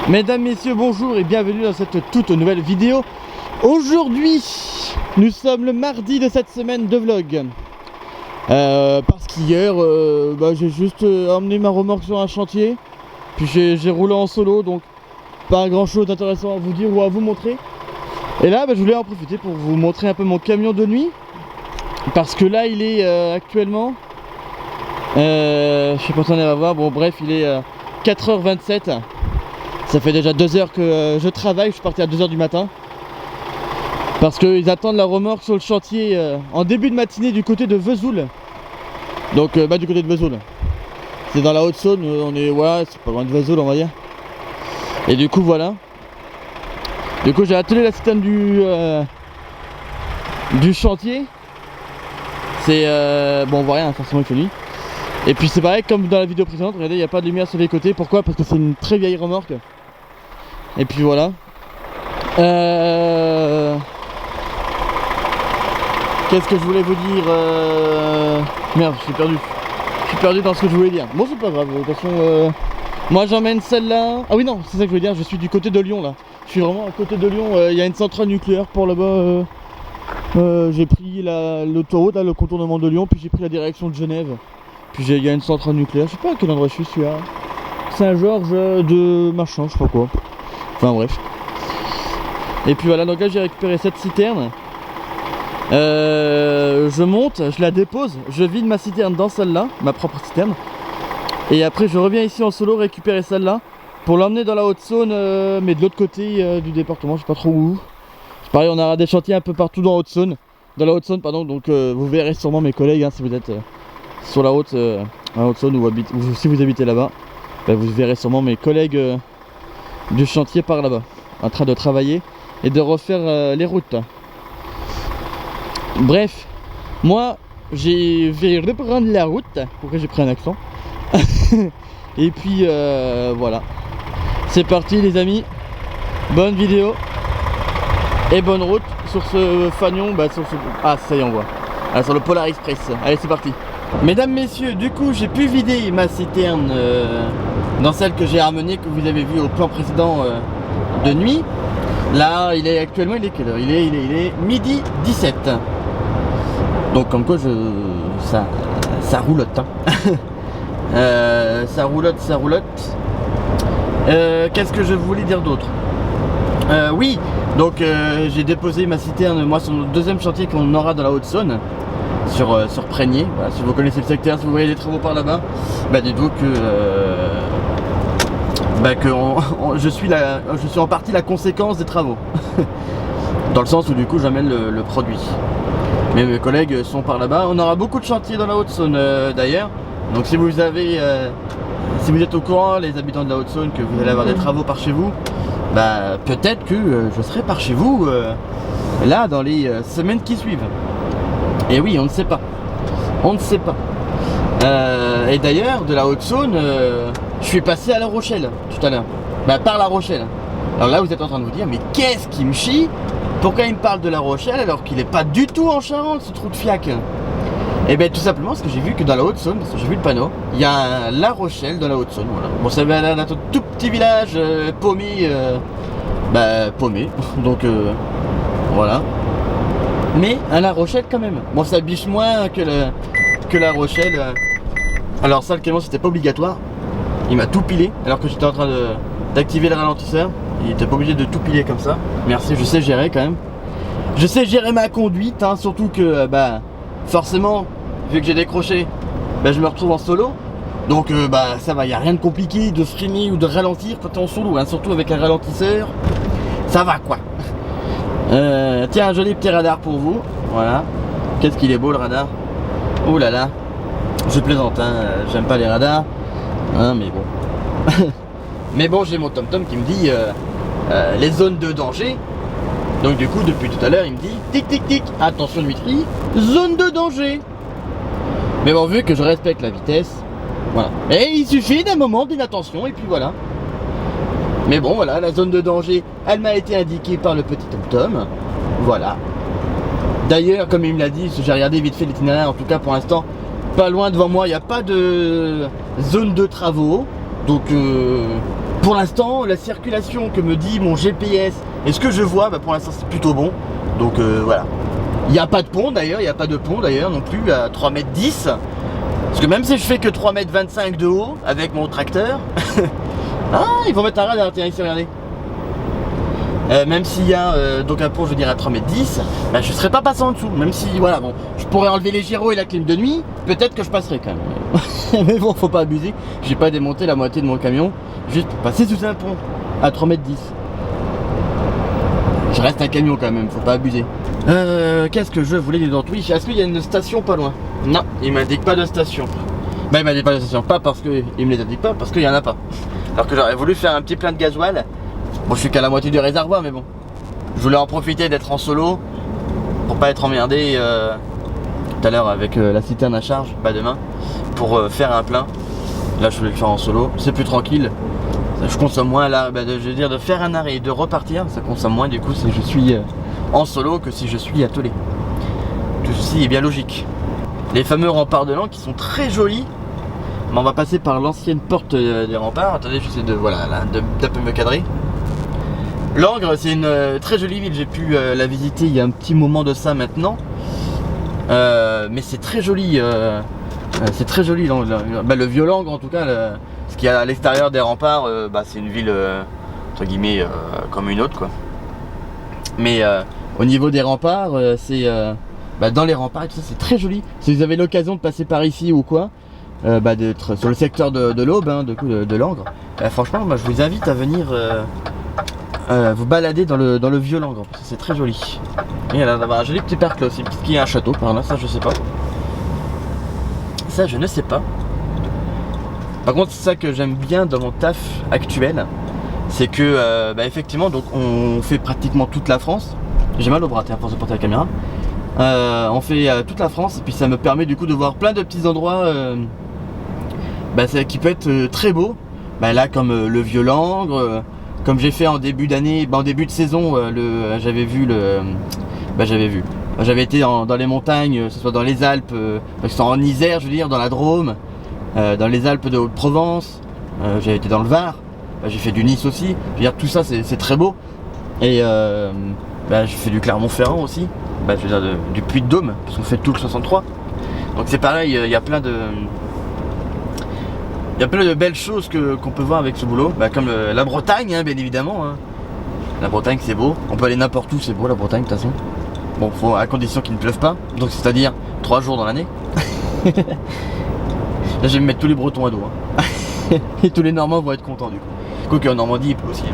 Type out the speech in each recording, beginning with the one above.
Mesdames, messieurs, bonjour et bienvenue dans cette toute nouvelle vidéo. Aujourd'hui, nous sommes le mardi de cette semaine de vlog. Parce qu'hier, j'ai juste emmené ma remorque sur un chantier. Puis j'ai roulé en solo, donc pas grand chose d'intéressant à vous dire ou à vous montrer. Et là, je voulais en profiter pour vous montrer un peu mon camion de nuit. Parce que là, il est actuellement... je sais pas si on va voir, bon bref, il est 4h27. Ça fait déjà 2 heures que je travaille, je suis parti à 2 h du matin. Parce qu'ils attendent la remorque sur le chantier en début de matinée du côté de Vesoul. Donc du côté de Vesoul. C'est dans la Haute-Saône, on est, ouais, c'est pas loin de Vesoul on va dire. Et du coup voilà. Du coup j'ai attelé la citerne du chantier. C'est bon on voit rien, forcément il fait nuit. Et puis c'est pareil comme dans la vidéo précédente, regardez il n'y a pas de lumière sur les côtés. Pourquoi? Parce que c'est une très vieille remorque. Et puis voilà. Qu'est-ce que je voulais vous dire Merde, je suis perdu. Je suis perdu dans ce que je voulais dire. Bon, c'est pas grave. De toute façon, moi j'emmène celle-là. Ah oui, non, c'est ça que je voulais dire. Je suis du côté de Lyon là. Je suis vraiment à côté de Lyon. Il y a une centrale nucléaire pour là-bas. J'ai pris l'autoroute, le contournement de Lyon. Puis j'ai pris la direction de Genève. Puis il y a une centrale nucléaire. Je sais pas à quel endroit je suis celui-là. Saint-Georges de machin, je sais pas quoi. Enfin bref. Et puis voilà, donc là j'ai récupéré cette citerne. Je monte, je la dépose, je vide ma citerne dans celle-là, ma propre citerne. Et après je reviens ici en solo récupérer celle-là pour l'emmener dans la Haute-Saône, mais de l'autre côté du département, je sais pas trop où. C'est pareil, on aura des chantiers un peu partout dans Haute-Saône. Dans la Haute-Saône, pardon, donc vous verrez sûrement mes collègues si vous êtes sur la Haute-Saône ou si vous habitez là-bas. Vous verrez sûrement mes collègues du chantier par là-bas, en train de travailler et de refaire les routes. Bref, moi j'ai vais reprendre la route. Pourquoi j'ai pris un accent? Et puis voilà, c'est parti les amis, bonne vidéo et bonne route sur ce fanion, ah ça y est on voit, sur le Polar Express. Allez c'est parti. Mesdames, messieurs, du coup j'ai pu vider ma citerne dans celle que j'ai ramenée, que vous avez vu au plan précédent de nuit. Là il est actuellement, il est quelle heure? Il est midi 17. Donc comme quoi ça roulotte hein. Ça roulotte. Qu'est-ce que je voulais dire d'autre? Oui, donc j'ai déposé ma citerne moi sur notre deuxième chantier qu'on aura dans la Haute-Saône. Sur Prégné, voilà, si vous connaissez le secteur, si vous voyez les travaux par là-bas, dites-vous que je suis en partie la conséquence des travaux. Dans le sens où du coup j'amène le produit. Mais mes collègues sont par là-bas. On aura beaucoup de chantiers dans la Haute-Saône d'ailleurs. Donc si vous êtes au courant, les habitants de la Haute-Saône, que vous allez avoir des travaux par chez vous, peut-être que je serai par chez vous là dans les semaines qui suivent. Et oui, on ne sait pas. On ne sait pas. Et d'ailleurs, de la Haute-Saône, je suis passé à La Rochelle tout à l'heure. Par La Rochelle. Alors là, vous êtes en train de vous dire, mais qu'est-ce qui me chie? Pourquoi il me parle de La Rochelle alors qu'il n'est pas du tout en Charente, ce trou de fiac? Et bien tout simplement parce que j'ai vu que dans la Haute-Saône, parce que j'ai vu le panneau, il y a un La Rochelle dans la Haute-Saône. Voilà. Bon, ça va être un tout petit village paumé. Paumé. Donc voilà. Mais à La Rochelle quand même. Bon, ça biche moins que La Rochelle. Alors ça, le camion c'était pas obligatoire. Il m'a tout pilé alors que j'étais en train d'activer le ralentisseur. Il était pas obligé de tout piler comme ça. Merci, je sais gérer quand même. Je sais gérer ma conduite, hein, surtout que forcément, vu que j'ai décroché, je me retrouve en solo. Donc ça va, il n'y a rien de compliqué de freiner ou de ralentir quand t'es en solo, hein, surtout avec un ralentisseur. Ça va quoi. Tiens, un joli petit radar pour vous. Voilà. Qu'est-ce qu'il est beau le radar. Ouh là là. Je plaisante, hein. J'aime pas les radars. Hein, mais bon. Mais bon, j'ai mon TomTom qui me dit les zones de danger. Donc du coup, depuis tout à l'heure, il me dit tic tic tic, attention nuiterie, zone de danger. Mais bon, vu que je respecte la vitesse, voilà. Et il suffit d'un moment d'inattention et puis voilà. Mais bon voilà, la zone de danger, elle m'a été indiquée par le petit TomTom. Voilà. D'ailleurs, comme il me l'a dit, j'ai regardé vite fait l'itinéraire, en tout cas pour l'instant, pas loin devant moi, il n'y a pas de zone de travaux. Donc pour l'instant, la circulation que me dit mon GPS et ce que je vois, bah, pour l'instant c'est plutôt bon. Donc voilà. Il n'y a pas de pont d'ailleurs, il n'y a pas de pont d'ailleurs non plus à 3,10 m. Parce que même si je fais que 3,25 m de haut avec mon tracteur, ah, ils vont mettre un radar, tiens ici, regardez. Même s'il y a donc un pont, je veux dire à 3,10 m, bah, je ne serais pas passé en dessous. Même si, voilà, bon, je pourrais enlever les gyros et la clim de nuit, peut-être que je passerai quand même. Mais bon, faut pas abuser. J'ai pas démonté la moitié de mon camion juste pour passer sous un pont à 3,10 m. Je reste un camion quand même, faut pas abuser. Qu'est-ce que je voulais dire d'autre? Oui, est-ce qu'il y a une station pas loin? Non, il m'indique pas de station. Bah, il m'indique pas de station, pas parce que il me les indique pas, parce qu'il y en a pas. Alors que j'aurais voulu faire un petit plein de gasoil. Bon, je suis qu'à la moitié du réservoir, mais bon. Je voulais en profiter d'être en solo pour pas être emmerdé tout à l'heure avec la citerne à charge, pas demain, pour faire un plein. Là, je voulais le faire en solo, c'est plus tranquille. Je consomme moins là, bah, je veux dire de faire un arrêt et de repartir, ça consomme moins du coup si je suis en solo que si je suis attelé. Tout ceci est bien logique. Les fameux remparts de Langres qui sont très jolis. Mais on va passer par l'ancienne porte des remparts. Attendez, j'essaie de voilà d'un peu me cadrer. Langres, c'est une très jolie ville. J'ai pu la visiter il y a un petit moment de ça maintenant. Mais c'est très joli. C'est très joli. Bah, le Vieux-Langres en tout cas. Ce qu'il y a à l'extérieur des remparts, bah, c'est une ville entre guillemets comme une autre quoi. Mais au niveau des remparts, c'est bah, dans les remparts et tout ça, c'est très joli. Si vous avez l'occasion de passer par ici ou quoi, bah, d'être sur le secteur de l'Aube, hein, de Langres, franchement, moi, je vous invite à venir vous balader dans le vieux Langres. C'est très joli. Et là, un joli petit parc là aussi, parce qu'il y a un château par là, ça je sais pas. Ça je ne sais pas. Par contre, c'est ça que j'aime bien dans mon taf actuel, c'est que bah, effectivement, donc on fait pratiquement toute la France. J'ai mal au bras, à force de porter la caméra. On fait toute la France et puis ça me permet du coup de voir plein de petits endroits bah, qui peut être très beaux. Bah, là, comme le Vieux Langres, comme j'ai fait en début d'année, bah, en début de saison, j'avais été dans les montagnes, que ce soit dans les Alpes, que ce soit en Isère, je veux dire, dans la Drôme. Dans les Alpes de Haute-Provence, j'ai été dans le Var, bah, j'ai fait du Nice aussi, je veux dire tout ça c'est très beau. Et bah, j'ai fait du Clermont-Ferrand aussi, bah, je veux dire du Puy-de-Dôme, parce qu'on fait tout le 63. Donc c'est pareil, il y a plein de belles choses qu'on peut voir avec ce boulot, bah, comme la Bretagne hein, bien évidemment. Hein. La Bretagne c'est beau, on peut aller n'importe où, c'est beau la Bretagne de toute façon. Bon, à condition qu'il ne pleuve pas, donc c'est-à-dire 3 jours dans l'année. Là je vais me mettre tous les Bretons à dos hein. Et tous les Normands vont être contents du coup. Quoique en Normandie il peut aussi.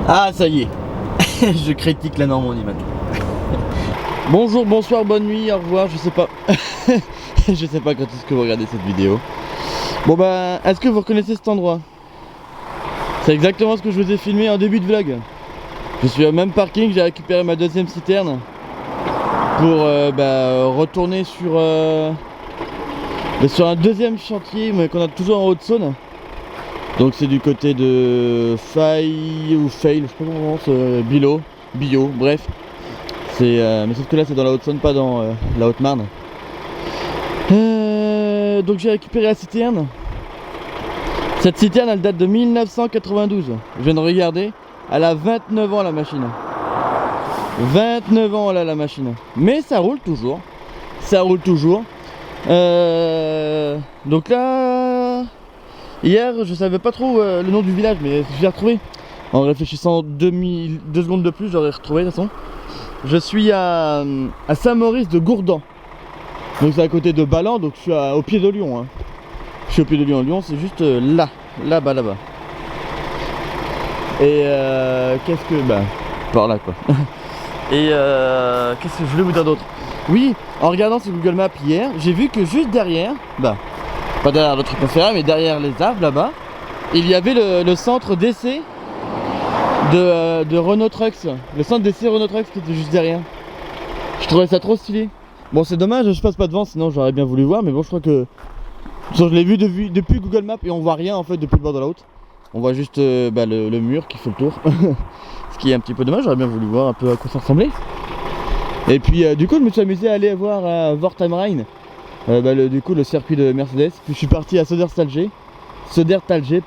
Ah ça y est. Je critique la Normandie maintenant. Bonjour, bonsoir, bonne nuit, au revoir, je sais pas. Je sais pas quand est-ce que vous regardez cette vidéo. Bon bah, est-ce que vous reconnaissez cet endroit? C'est exactement ce que je vous ai filmé en début de vlog. Je suis au même parking, j'ai récupéré ma deuxième citerne pour retourner sur un deuxième chantier mais qu'on a toujours en Haute-Saône. Donc c'est du côté de Faille ou Fail, je sais pas comment on prononce, Bio, bref. Mais sauf que là c'est dans la Haute-Saône, pas dans la Haute-Marne. Donc j'ai récupéré la citerne. Cette citerne elle date de 1992. Je viens de regarder, elle a 29 ans la machine. 29 ans là la machine. Mais ça roule toujours. Ça roule toujours. Donc là, hier je savais pas trop le nom du village, mais j'ai retrouvé. En réfléchissant 2 secondes de plus, j'aurais retrouvé de toute façon. Je suis à Saint-Maurice de Gourdan. Donc c'est à côté de Ballan, donc je suis au pied de Lyon. Hein. Je suis au pied de Lyon. Lyon c'est juste là-bas. Et qu'est-ce que... Bah, par là quoi. Et qu'est-ce que je voulais vous dire d'autre? Oui, en regardant sur Google Maps hier, j'ai vu que juste derrière, bah, pas derrière le truc ferré, mais derrière les arbres là-bas, il y avait le centre d'essai de Renault Trucks. Le centre d'essai Renault Trucks qui était juste derrière. Je trouvais ça trop stylé. Bon, c'est dommage, je passe pas devant, sinon j'aurais bien voulu voir, mais bon, je crois que... Je l'ai vu depuis Google Maps et on voit rien en fait depuis le bord de la route. On voit juste le mur qui fait le tour. Ce qui est un petit peu dommage, j'aurais bien voulu voir un peu à quoi ça ressemblait. Et puis du coup je me suis amusé à aller voir à Wortamrhein du coup le circuit de Mercedes. Puis je suis parti à Södertalje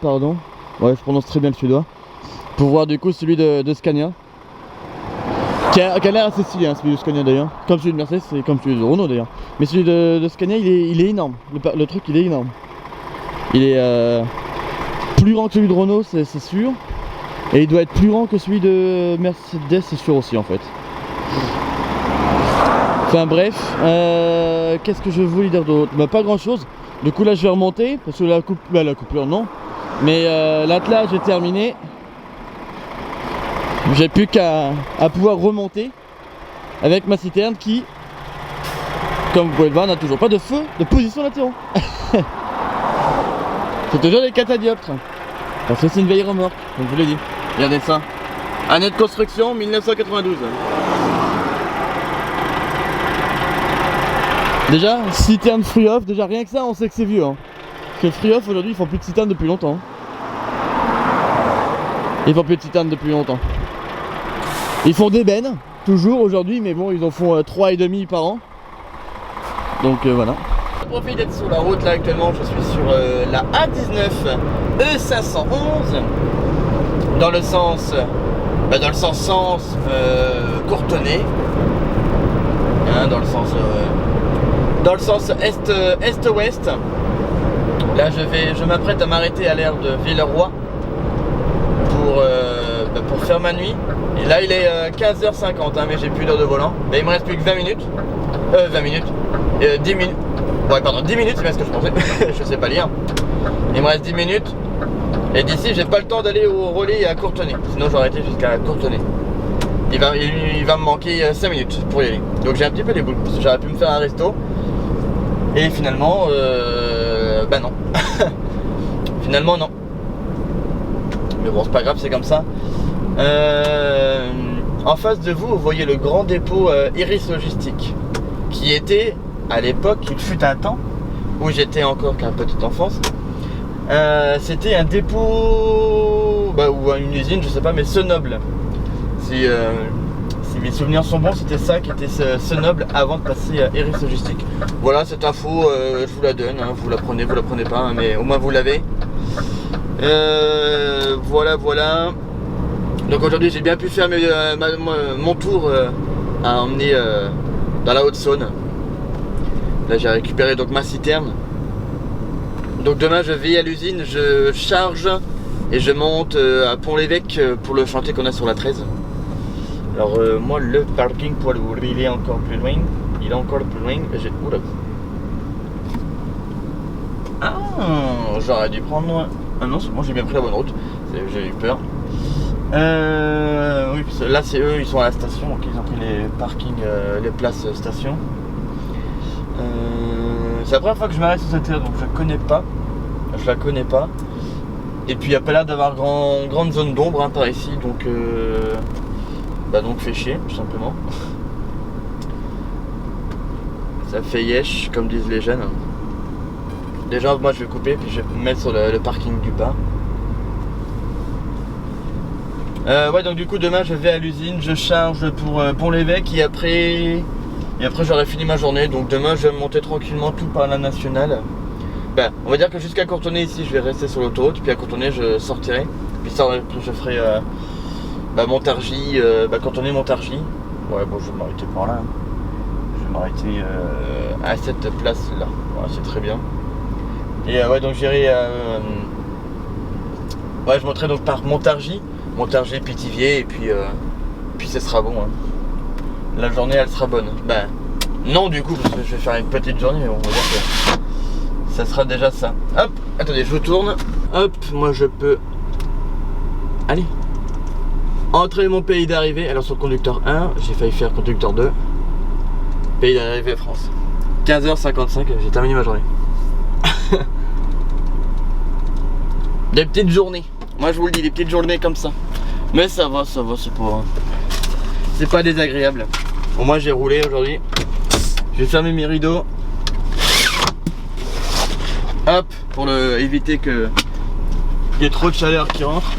pardon. Ouais, je prononce très bien le suédois. Pour voir du coup celui de Scania. Qui a l'air assez stylé, hein, celui de Scania d'ailleurs. Comme celui de Mercedes et comme celui de Renault d'ailleurs. Mais celui de Scania il est énorme. Le truc il est énorme. Il est plus grand que celui de Renault, c'est sûr. Et il doit être plus grand que celui de Mercedes, c'est sûr aussi en fait. Enfin bref, qu'est-ce que je voulais dire d'autre? Bah pas grand chose. Du coup là je vais remonter, parce que la coupure non. Mais l'attelage est terminé. J'ai plus qu'à pouvoir remonter avec ma citerne qui, comme vous pouvez le voir, n'a toujours pas de feu de position latéraux. C'est toujours des catadioptres. Parce que c'est une vieille remorque, comme je vous l'ai dit. Regardez ça. Année de construction 1992. Déjà, citerne free-off, déjà rien que ça on sait que c'est vieux. Hein. Parce que free-off aujourd'hui ils font plus de citerne depuis longtemps. Ils font plus de citerne depuis longtemps. Ils font des bennes, toujours aujourd'hui, mais bon ils en font 3,5 par an. Donc voilà. Je profite d'être sur la route là actuellement, je suis sur la A19 E511 dans le sens Courtenay, hein, dans le sens est-ouest. Là je m'apprête à m'arrêter à l'aire de Villeroy pour faire ma nuit. Et là il est 15h50 hein, mais j'ai plus d'heure de volant. Mais il me reste plus que 20 minutes. 10 minutes. Ouais pardon, 10 minutes c'est bien ce que je pensais. Je sais pas lire. Il me reste 10 minutes. Et d'ici j'ai pas le temps d'aller au relais à Courtenay. Sinon j'aurais été jusqu'à Courtenay. Il va me manquer 5 minutes pour y aller. Donc j'ai un petit peu les boules. Parce que j'aurais pu me faire un resto. Et finalement bah non. Finalement non. Mais bon c'est pas grave, c'est comme ça. En face de vous, vous voyez le grand dépôt Iris Logistique, qui était à l'époque, il fut un temps où j'étais encore qu'un petite enfance. C'était un dépôt ou une usine, je sais pas, mais Senoble. Si mes souvenirs sont bons, c'était ça qui était Senoble avant de passer à Iris Logistique. Voilà, cette info, je vous la donne, hein, vous la prenez pas, hein, mais au moins vous l'avez. Voilà. Donc aujourd'hui j'ai bien pu faire mon tour à emmener dans la Haute-Saône. Là j'ai récupéré donc ma citerne. Donc demain je vais à l'usine, je charge et je monte à Pont-l'Évêque pour le chantier qu'on a sur la 13. Alors moi le parking poids lourd il est encore plus loin. Oula. Ah, j'aurais dû prendre... Ah non c'est bon, j'ai bien pris la bonne route. J'ai eu peur. Oui, là c'est eux, ils sont à la station, donc ils ont pris les parkings, les places station. C'est la première fois que je m'arrête sur cette terre, donc je la connais pas. Et puis il n'y a pas l'air d'avoir grande zone d'ombre hein, par ici, donc fait chier, tout simplement. Ça fait yesh, comme disent les jeunes. Déjà moi je vais couper, puis je vais me mettre sur le parking du bas. Ouais donc du coup demain je vais à l'usine, je charge pour Pont-l'Évêque et après j'aurai fini ma journée. Donc demain je vais monter tranquillement tout par la nationale. On va dire que jusqu'à Courtenay ici je vais rester sur l'autoroute, puis à Courtenay je sortirai. Puis ça je ferai Montargis, Courtenay Montargis. Ouais bon je vais m'arrêter par là. Je vais m'arrêter à cette place là. Voilà, c'est très bien. Et ouais donc j'irai je monterai donc par Montargis, Pithiviers et puis ce sera bon hein. La journée elle sera bonne. Non du coup parce que je vais faire une petite journée mais bon on va dire que ça sera déjà ça. Hop, attendez je vous tourne. Hop, moi je peux allez entrer mon pays d'arrivée. Alors sur le conducteur 1, j'ai failli faire conducteur 2. Pays d'arrivée France. 15h55, j'ai terminé ma journée. Des petites journées. Moi je vous le dis, des petites journées comme ça. Mais ça va, c'est pas désagréable. Bon moi j'ai roulé aujourd'hui. Je vais fermer mes rideaux. Hop, pour éviter qu'il y ait trop de chaleur qui rentre.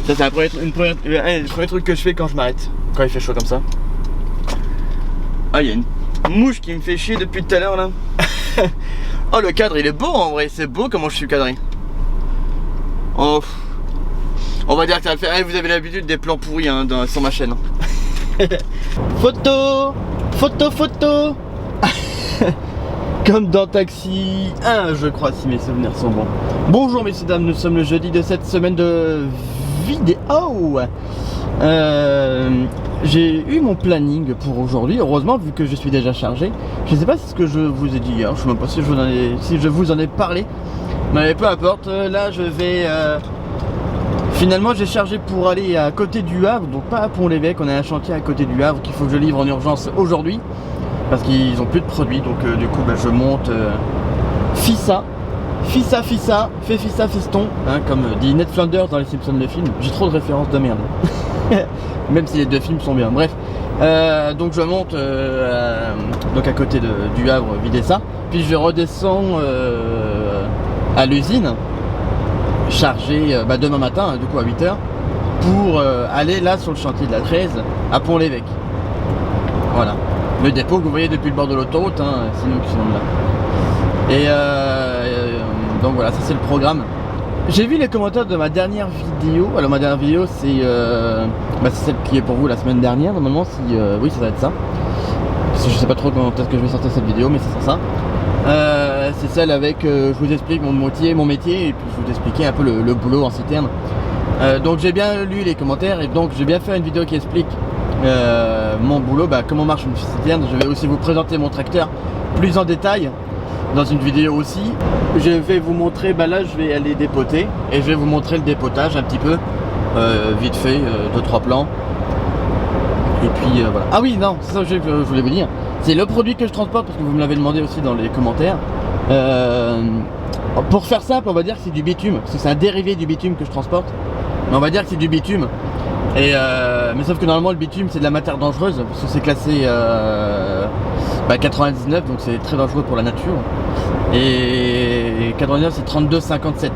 Ça c'est le premier truc que je fais quand je m'arrête. Quand il fait chaud comme ça. Ah il y a une mouche qui me fait chier depuis tout à l'heure là. Oh le cadre il est beau en vrai, c'est beau comment je suis cadré. Oh, on va dire que ça va le faire. Eh, vous avez l'habitude des plans pourris hein, sur ma chaîne. Photo, photo, photo. Comme dans Taxi 1, je crois, si mes souvenirs sont bons. Bonjour messieurs dames, nous sommes le jeudi de cette semaine de vidéo. J'ai eu mon planning pour aujourd'hui, heureusement, vu que je suis déjà chargé. Je sais pas si ce que je vous ai dit hier, je sais même pas si je vous en ai parlé. Mais peu importe, là je vais... Finalement j'ai chargé pour aller à côté du Havre, donc pas à Pont-l'Évêque, on a un chantier à côté du Havre qu'il faut que je livre en urgence aujourd'hui. Parce qu'ils ont plus de produits, donc du coup bah, je monte Fissa, fais Fissa fiston, hein, comme dit Ned Flanders dans les Simpsons le film. J'ai trop de références de merde. Même si les deux films sont bien, bref. Donc je monte donc à côté du Havre vider ça, puis je redescends à l'usine, chargé demain matin, du coup à 8 h, pour aller là sur le chantier de la 13 à Pont-l'Évêque. Voilà. Le dépôt que vous voyez depuis le bord de l'autoroute, hein, c'est nous qui sommes là. Et donc voilà, ça c'est le programme. J'ai vu les commentaires de ma dernière vidéo. Alors ma dernière vidéo c'est celle qui est pour vous la semaine dernière normalement, si oui ça va être ça. Parce que je sais pas trop quand est-ce que je vais sortir cette vidéo, mais c'est ça. C'est celle avec je vous explique mon métier et puis je vous expliquais un peu le boulot en citerne. Donc j'ai bien lu les commentaires et donc j'ai bien fait une vidéo qui explique mon boulot, comment marche une citerne. Je vais aussi vous présenter mon tracteur plus en détail dans une vidéo aussi. Je vais vous montrer, là je vais aller dépoter et je vais vous montrer le dépotage un petit peu vite fait, 2-3 plans et puis voilà. Ah oui non, c'est ça que je voulais vous dire, c'est le produit que je transporte parce que vous me l'avez demandé aussi dans les commentaires. Pour faire simple, on va dire que c'est du bitume, parce que c'est un dérivé du bitume que je transporte, mais on va dire que c'est du bitume. Et mais sauf que normalement le bitume c'est de la matière dangereuse parce que c'est classé 99, donc c'est très dangereux pour la nature. Et 99 c'est 3257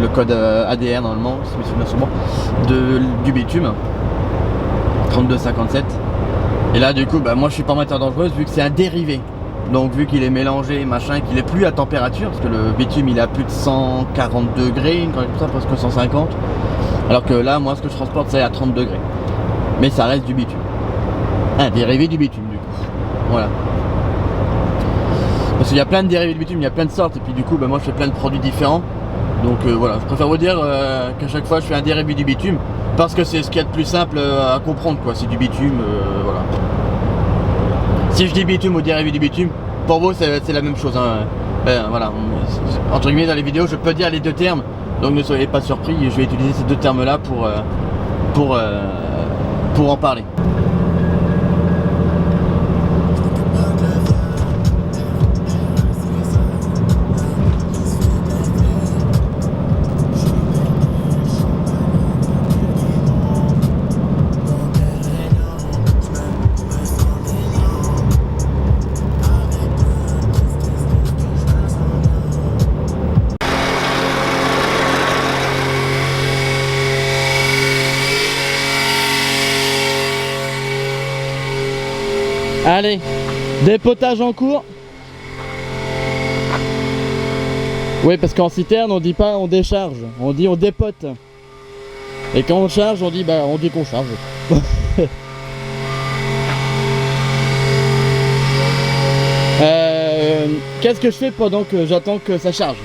le code ADR normalement, si mes souvenirs sont bons, du bitume 3257. Et là du coup moi je suis pas matière dangereuse vu que c'est un dérivé. Donc vu qu'il est mélangé machin, qu'il est plus à température, parce que le bitume il est à plus de 140 degrés, ça presque 150. Alors que là, moi, ce que je transporte, c'est à 30 degrés. Mais ça reste du bitume. Un dérivé du bitume, du coup. Voilà. Parce qu'il y a plein de dérivés de bitume, il y a plein de sortes. Et puis, du coup, moi, je fais plein de produits différents. Donc, voilà. Je préfère vous dire qu'à chaque fois, je fais un dérivé du bitume. Parce que c'est ce qu'il y a de plus simple à comprendre, quoi. C'est du bitume, voilà. Si je dis bitume ou dérivé du bitume, pour vous, c'est la même chose. Hein. Voilà. Entre guillemets, dans les vidéos, je peux dire les deux termes. Donc ne soyez pas surpris, je vais utiliser ces deux termes là pour en parler. Allez, dépotage en cours. Oui, parce qu'en citerne, on dit pas on décharge, on dit on dépote. Et quand on charge, on dit qu'on charge. Qu'est-ce que je fais pendant que j'attends que ça charge?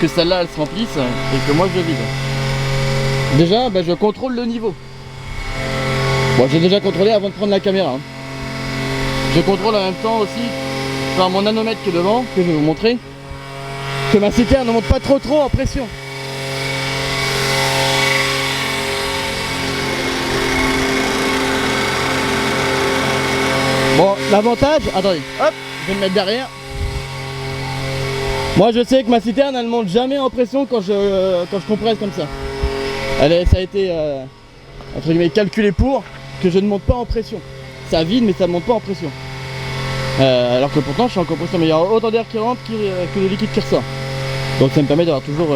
Que celle-là elle se remplisse et que moi je vide. Déjà, je contrôle le niveau. Bon, j'ai déjà contrôlé avant de prendre la caméra. Hein. Je contrôle en même temps aussi par mon nanomètre qui est devant, que je vais vous montrer, que ma citerne ne monte pas trop en pression. Bon, l'avantage, attendez, hop, je vais me mettre derrière. Moi je sais que ma citerne elle monte jamais en pression quand je compresse comme ça. Ça a été entre guillemets calculé pour que je ne monte pas en pression. Ça vide mais ça ne monte pas en pression. Alors que pourtant je suis en compression, mais il y a autant d'air qui rentre que de liquide qui ressort. Donc ça me permet d'avoir toujours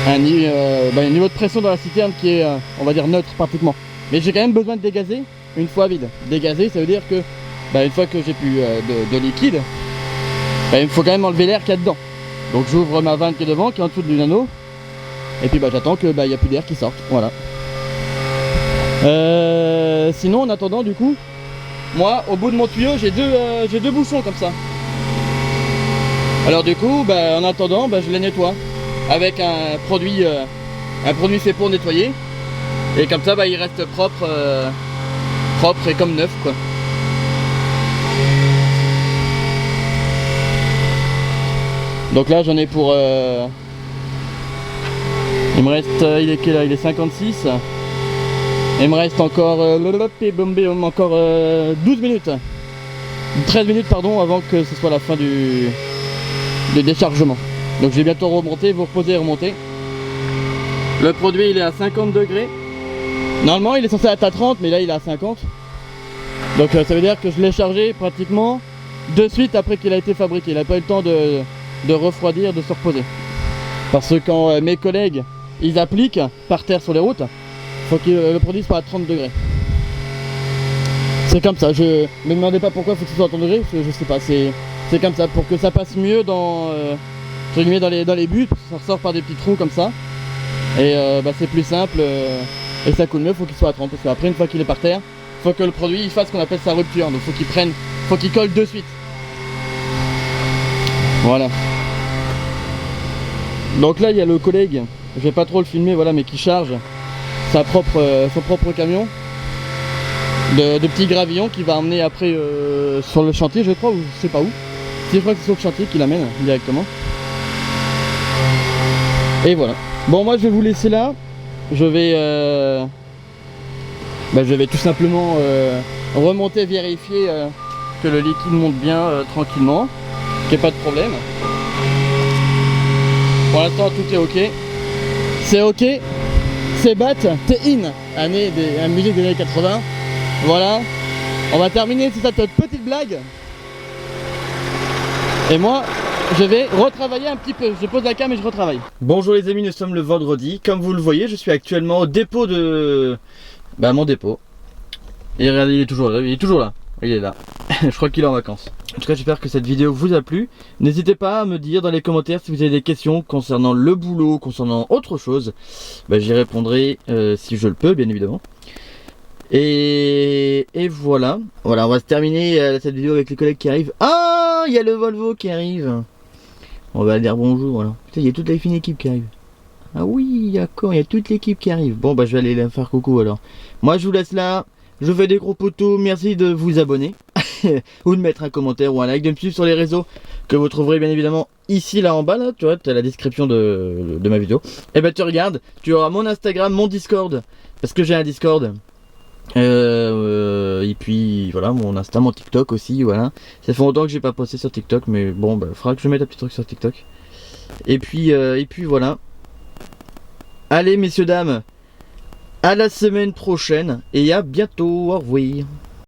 un niveau de pression dans la citerne qui est on va dire neutre pratiquement. Mais j'ai quand même besoin de dégazer une fois vide. Dégazer ça veut dire que une fois que j'ai plus de liquide, il me faut quand même enlever l'air qu'il y a dedans. Donc j'ouvre ma vanne qui est devant, qui est en dessous du nano. Et puis bah j'attends que il y a plus d'air qui sorte. Voilà. Sinon en attendant du coup, moi au bout de mon tuyau j'ai deux bouchons comme ça. Alors du coup en attendant je les nettoie avec un produit fait pour nettoyer. Et comme ça il reste propre et comme neuf quoi. Donc là j'en ai pour il me reste il est quel là, il est 56. Il me reste encore encore 12 minutes. 13 minutes pardon avant que ce soit la fin du déchargement. Donc je vais bientôt remonter, vous reposer et remonter. Le produit il est à 50 degrés. Normalement il est censé être à 30 mais là il est à 50. Donc ça veut dire que je l'ai chargé pratiquement de suite après qu'il a été fabriqué. Il n'a pas eu le temps de refroidir, de se reposer. Parce que quand mes collègues ils appliquent par terre sur les routes, faut que le produit soit à 30 degrés. C'est comme ça, je me demandez pas pourquoi il faut que ce soit à 30 degrés, parce que je sais pas, c'est comme ça, pour que ça passe mieux dans les buts, ça ressort par des petits trous comme ça. Et c'est plus simple et ça coule mieux, faut qu'il soit à 30, parce qu'après une fois qu'il est par terre, faut que le produit il fasse ce qu'on appelle sa rupture, donc faut qu'il colle de suite. Voilà. Donc là il y a le collègue, je vais pas trop le filmer, voilà, mais qui charge son propre camion de petits gravillons qui va emmener après sur le chantier, je crois, ou je sais pas où. Si, je crois que c'est sur le chantier qu'il amène directement. Et voilà. Bon, moi je vais vous laisser là. Je vais tout simplement remonter, vérifier que le liquide monte bien tranquillement, qu'il n'y ait pas de problème. Pour l'instant tout est ok. C'est ok. C'est bat, t'es in. Un musique des années 80. Voilà. On va terminer sur cette petite blague. Et moi, je vais retravailler un petit peu. Je pose la cam et je retravaille. Bonjour les amis, nous sommes le vendredi. Comme vous le voyez, je suis actuellement au dépôt de... mon dépôt. Et regardez, il est toujours là. Il est là. Je crois qu'il est en vacances. En tout cas, j'espère que cette vidéo vous a plu. N'hésitez pas à me dire dans les commentaires si vous avez des questions concernant le boulot, concernant autre chose. J'y répondrai si je le peux, bien évidemment. Et voilà. Voilà, on va se terminer cette vidéo avec les collègues qui arrivent. Ah, il y a le Volvo qui arrive. On va dire bonjour. Alors. Putain, il y a toute la fine équipe qui arrive. Ah oui, d'accord, il y a toute l'équipe qui arrive. Bon, je vais aller leur faire coucou alors. Moi, je vous laisse là. Je vous fais des gros potos. Merci de vous abonner. Ou de mettre un commentaire ou un like, de me suivre sur les réseaux que vous trouverez bien évidemment ici là en bas là, tu vois, tu as la description de ma vidéo. Et tu regardes, tu auras mon Instagram, mon Discord, parce que j'ai un Discord. Et puis voilà, mon Insta, mon TikTok aussi, voilà. Ça fait longtemps que j'ai pas posté sur TikTok, mais bon, faudra que je mette un petit truc sur TikTok. Et puis voilà. Allez messieurs dames, à la semaine prochaine et à bientôt, au revoir.